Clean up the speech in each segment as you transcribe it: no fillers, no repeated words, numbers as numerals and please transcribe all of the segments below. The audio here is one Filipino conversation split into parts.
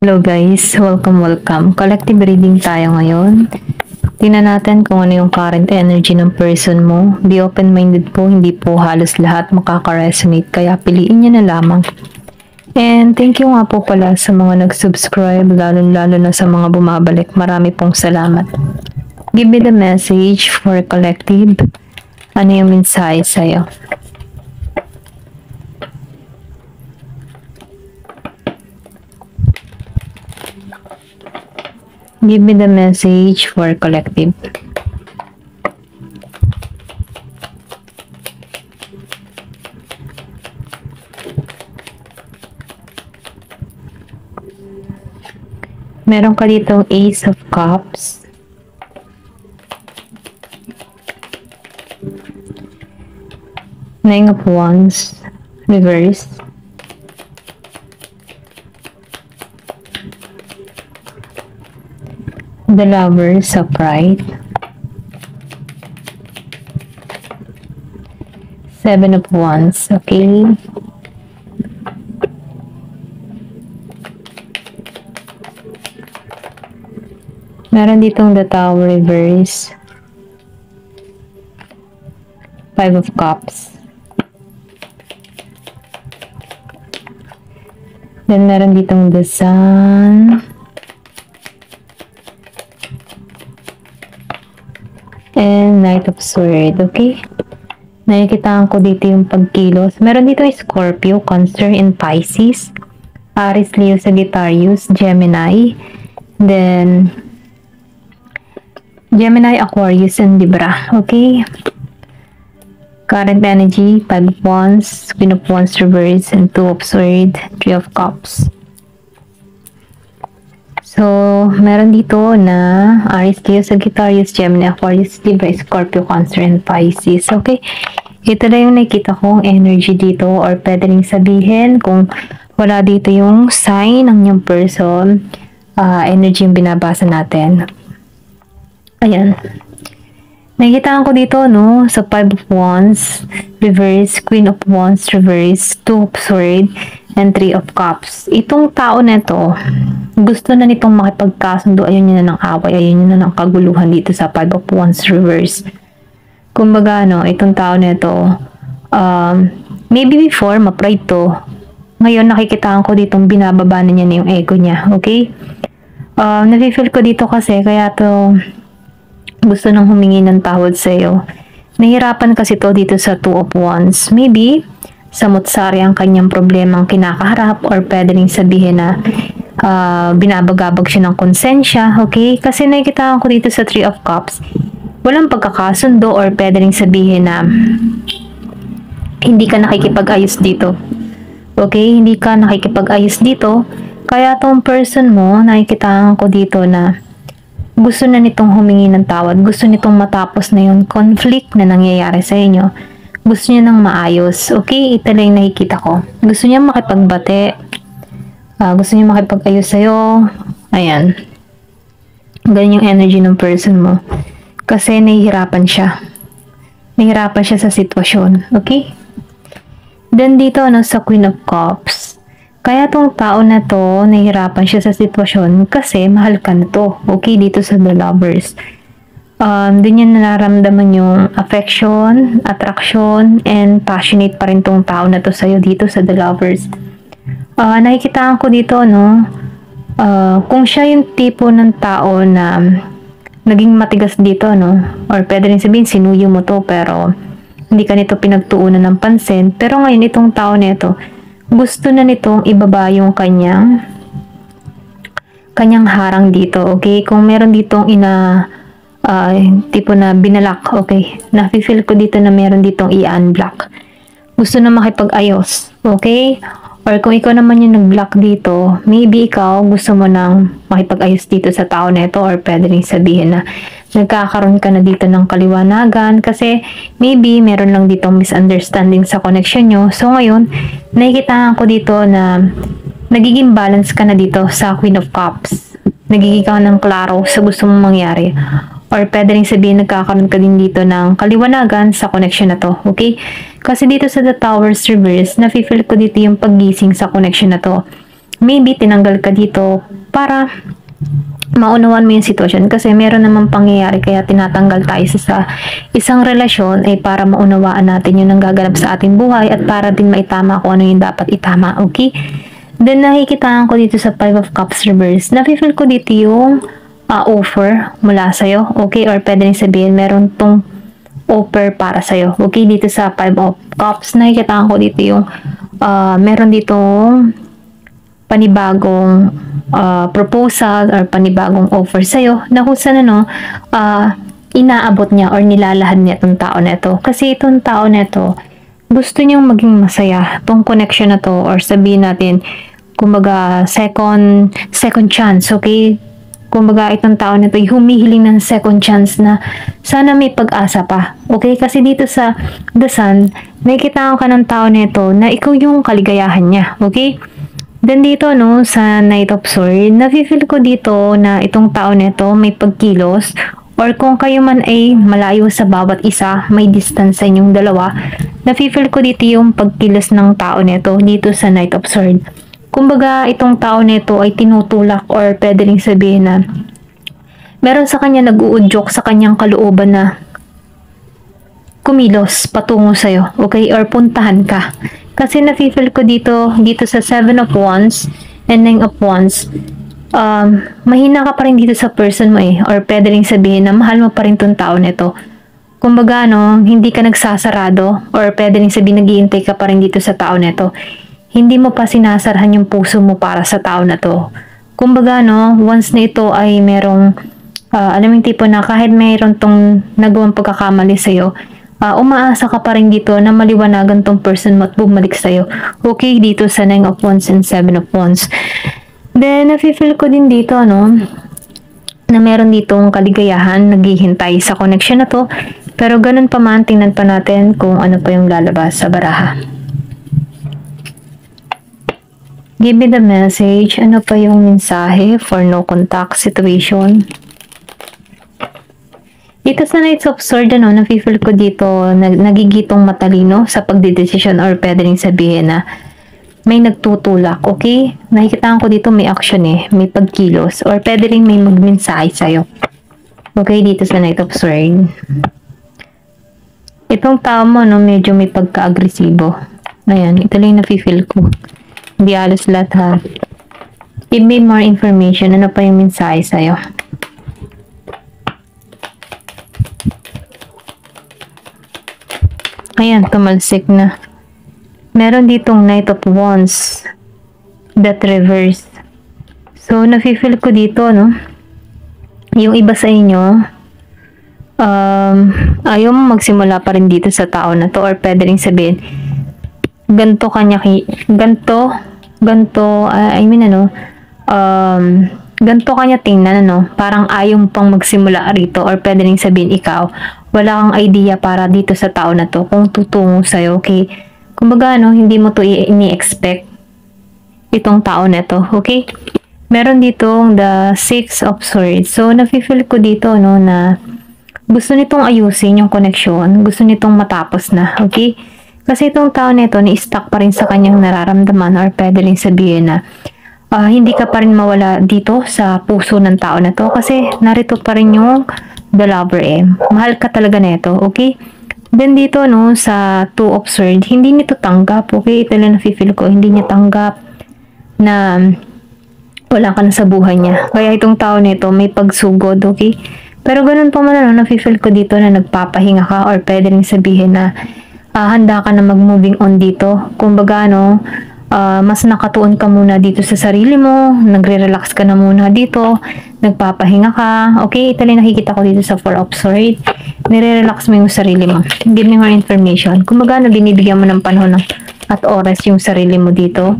Hello guys, welcome. Collective reading tayo ngayon. Tingnan natin kung ano yung current energy ng person mo. Be open-minded po, hindi po halos lahat makaka-resonate, kaya piliin nyo na lamang. And thank you nga po pala sa mga nag-subscribe, lalo na sa mga bumabalik. Marami pong salamat. Give me the message for collective. Ano yung mensahe sa'yo? Give me the message for collective. Meron ka ditong Ace of Cups. Nine of Wands. Reverse. The Lovers upright. Seven of Wands, okay. Meron ditong the Tower reverse. Five of Cups. Then meron ditong the Sun. And Knight of Swords, okay? Nakikitaan ko dito yung pagkilos. Meron dito yung Scorpio, Cancer, and Pisces. Aries, Leo, Sagittarius, Gemini. Then, Gemini, Aquarius, and Libra, okay? Current energy, 5 of Wands, Queen of Wands reverse, and 2 of Swords, 3 of Cups. So, meron dito na Aries, Leo, Sagittarius, Gemini, Aquarius, Libra, Scorpio, Cancer, and Pisces. Okay? Ito na yung nakikita kong energy dito, or pwede rin sabihin kung wala dito yung sign ng yung person, energy yung binabasa natin. Ayan. Nakikita ko dito, no, sa 5 of Wands, reverse, Queen of Wands, reverse, 2 of Swords, and 3 of Cups. Itong tao na to, gusto na nitong makipagkasundo, ayun nyo na ng away, ayun nyo na ng kaguluhan dito sa 5 of Wands reverse. Kumbaga, no, itong tao na to, maybe before, ma-pride to. Ngayon, nakikitaan ko ditong binababa na niya na yung ego niya, okay? Nafe-feel ko dito kasi, kaya to, gusto nang humingi ng tawad sa'yo. Nahirapan kasi to dito sa 2 of Wands. Maybe, samot-sari ang kanyang problemang kinakaharap, or pwede rin sabihin na binabagabag siya ng konsensya, okay? Kasi nakikita ko dito sa 3 of Cups, walang pagkakasundo, or pwede rin sabihin na hindi ka nakikipag-ayos dito. Okay? Hindi ka nakikipag-ayos dito. Kaya tong person mo, nakikita ko dito na gusto na nitong humingi ng tawad. Gusto nitong matapos na yung conflict na nangyayari sa inyo. Gusto niya nang maayos. Okay? Ito lang yung nakikita ko. Gusto niya makipagbate. Gusto niya makipag-ayos sa'yo. Ayan. Ganyan yung energy ng person mo. Kasi nahihirapan siya. Nahihirapan siya sa sitwasyon. Okay? Then dito, sa Queen of Cups. Kaya tong tao na to, nahihirapan siya sa sitwasyon kasi mahal ka na to. Okay? Dito sa The Lovers. Doon niya nararamdaman yung affection, attraction, and passionate pa rin tong tao na to sa'yo dito sa The Lovers. Nakikitaan ko dito, no, kung siya yung tipo ng tao na naging matigas dito, no, or pwede rin sabihin, sinuyo mo to, pero hindi ka nito pinagtuunan ng pansin, pero ngayon itong tao nito, gusto na nitong ibaba yung kanyang harang dito, okay? Kung meron ditong tipo na binalak, okay? Nafe-feel ko dito na meron ditong i-unblock. Gusto na makipag-ayos, okay? Or kung ikaw naman yung nag-block dito, maybe ikaw gusto mo nang makipag-ayos dito sa tao na ito, or pwede rin sabihin na nagkakaroon ka na dito ng kaliwanagan kasi maybe meron lang ditong misunderstanding sa connection nyo. So ngayon, nakikita ko dito na nagiging balance ka na dito sa Queen of Cups. Nagiging ka ng klaro sa gusto mong mangyari. Or pwede rin sabihin nagkakaroon ka din dito ng kaliwanagan sa connection na to. Okay? Kasi dito sa The Towers Reverse, nafe-feel ko dito yung paggising sa connection na to. maybe tinanggal ka dito para maunawan mo yung sitwasyon, kasi meron namang pangyayari kaya tinatanggal tayo sa isang relasyon ay para maunawaan natin yung nanggaganap sa ating buhay at para din maitama kung ano yung dapat itama, okay? Then nakikitaan ko dito sa 5 of Cups reverse, nafe-feel ko dito yung offer mula sa'yo, okay? Or pwede rin sabihin meron tong offer para sa'yo, okay? Dito sa 5 of Cups, nakikitaan ko dito yung meron ditong panibagong proposal or panibagong offer sa'yo na kung saan inaabot niya or nilalahad niya itong tao na ito. Kasi itong tao na ito, gusto niyang maging masaya. Itong connection na to, or sabihin natin, kumbaga, second chance, okay? Kumbaga, itong tao na ito, humihiling ng second chance na sana may pag-asa pa. Okay? Kasi dito sa The Sun, nakikita ka ng tao na ito na ikaw yung kaligayahan niya. Okay? Then dito, sa Knight of Swords, nafe-feel ko dito na itong tao na ito may pagkilos, or kung kayo man ay malayo sa bawat isa, may distance sa inyong dalawa, nafe-feel ko dito yung pagkilos ng tao na ito dito sa Knight of Swords. Kumbaga, itong tao na ito ay tinutulak, or pwede rin sabihin na meron sa kanya nag-uudyok sa kanyang kalooban na kumilos patungo sa'yo, okay? Or puntahan ka. Kasi nafe-feel ko dito sa 7 of Wands and 9 of Wands, mahina ka pa rin dito sa person mo or pwede rin sabihin na mahal mo pa rin tong tao nito. Kumbaga, hindi ka nagsasarado, or pwede rin sabihin nag-iintay ka pa rin dito sa tao nito. Hindi mo pa sinasarhan yung puso mo para sa tao na to. Kumbaga, once na ito ay merong, alam mo yung tipo na kahit mayroon tong nagawang pagkakamali sa'yo, umaasa ka pa rin dito na maliwanagan tong person mo at bumalik sa'yo. Okay, dito sa 9 of Wands and 7 of Wands. Then, nafe-feel ko din dito, na meron ditong kaligayahan, naghihintay sa connection na to. Pero ganun pa man, tingnan pa natin kung ano pa yung lalabas sa baraha. Give me the message. Ano pa yung mensahe for no contact situation? Dito sa Knights of Swords, nafe-feel ko dito, nagigitong matalino sa pagdedesisyon, or pwede rin sabihin na may nagtutulak, okay? Nakikita ko dito may action may pagkilos, or pwede rin may magmensahe sa'yo. Okay, dito sa Knight of Swords. Itong tao mo, medyo may pagka-agresibo. Ayan, ito lang yung nafe-feel ko. Hindi alos lahat, ha? Give me more information. Ano pa yung mensahe sa'yo? Ayan, tumalsik na. Meron ditong Knight of Wands. That reverse. So, nafe-feel ko dito, yung iba sa inyo, ayaw mo magsimula pa rin dito sa tao na to, or pwede rin sabihin, ganto, ganto kanya tingnan, parang ayaw pang magsimula rito, or pwede rin sabihin ikaw, wala kang idea para dito sa tao na to, kung tutungo sa'yo, okay? Kumbaga, hindi mo to ini-expect itong tao na to, okay? Meron ditong the 6 of Swords. So, nafe-feel ko dito, na gusto nitong ayusin yung connection, gusto nitong matapos na, okay? Kasi itong tao na ito, ni-stuck pa rin sa kanyang nararamdaman, or pwede rin sabihin na hindi ka pa rin mawala dito sa puso ng tao na to, kasi narito pa rin yung the lover mahal ka talaga na ito, okay? Then dito, sa 2 of Swords, hindi nito tanggap, okay? Ito lang nafe-feel ko, hindi niya tanggap na wala ka na sa buhay niya. Kaya itong tao na ito, may pagsugod, okay? Pero ganun pa man, nafe-feel ko dito na nagpapahinga ka, or pwede rin sabihin na handa ka na mag-moving on dito. Kumbaga, mas nakatuon ka muna dito sa sarili mo, nagre-relax ka na muna dito, nagpapahinga ka, okay? Ito lang nakikita ko dito sa 4 of Swords, nire-relax mo yung sarili mo. Give me more information. Kumbaga, binibigyan mo ng panahon at oras yung sarili mo dito.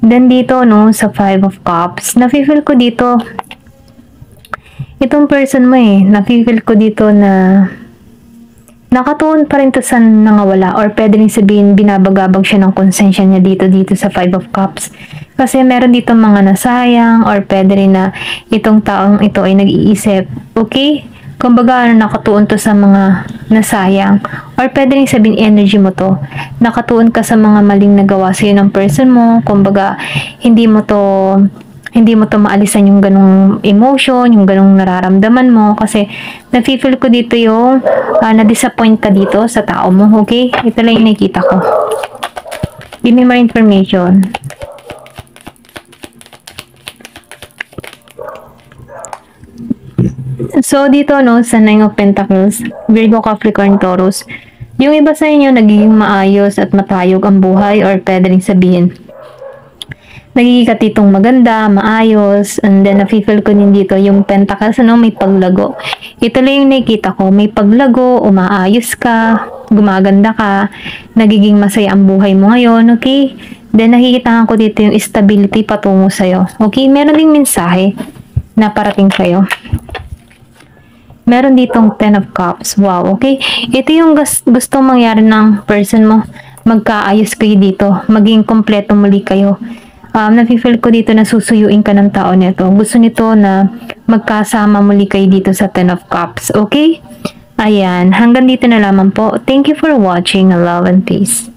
Then dito, sa 5 of Cups, nafe-feel ko dito, itong person mo nafe-feel ko dito na nakatuon pa rin to sa nangawala, or pwede rin sabihin binabagabag siya ng konsensya niya dito sa 5 of Cups. Kasi meron dito mga nasayang, or pwede rin na itong taong ito ay nag-iisip, okay? Kumbaga, nakatuon to sa mga nasayang. Or pwede rin sabihin energy mo to. Nakatuon ka sa mga maling nagawa sa'yo ng person mo. Kumbaga, hindi mo to maalisan yung ganong emotion, yung ganong nararamdaman mo. Kasi, nafe-feel ko dito yung na-disappoint ka dito sa tao mo. Okay? Ito lang yung nakikita ko. Give me more information. So, dito, no, sa Nine of Pentacles, Virgo, Capricorn, Taurus, yung iba sa inyo, nagiging maayos at matayog ang buhay, or pwede rin sabihin, nagiging katitong maganda, maayos, and then nafe-feel ko din dito, yung Pentacles, ano, may paglago. Ito lang yung nakikita ko, may paglago, umaayos ka, gumaganda ka, nagiging masaya ang buhay mo ngayon, okay? Then, nakikita ko dito yung stability patungo sa'yo, okay? Meron ding mensahe na parating sa'yo. Meron ditong 10 of Cups. Wow, okay? Ito yung gusto mangyari ng person mo. Magkaayos kayo dito. Maging kompleto muli kayo. Nafe-feel ko dito na susuyuin ka ng tao nito. Gusto nito na magkasama muli kayo dito sa 10 of Cups. Okay? Ayan. Hanggang dito na lamang po. Thank you for watching. Love and peace.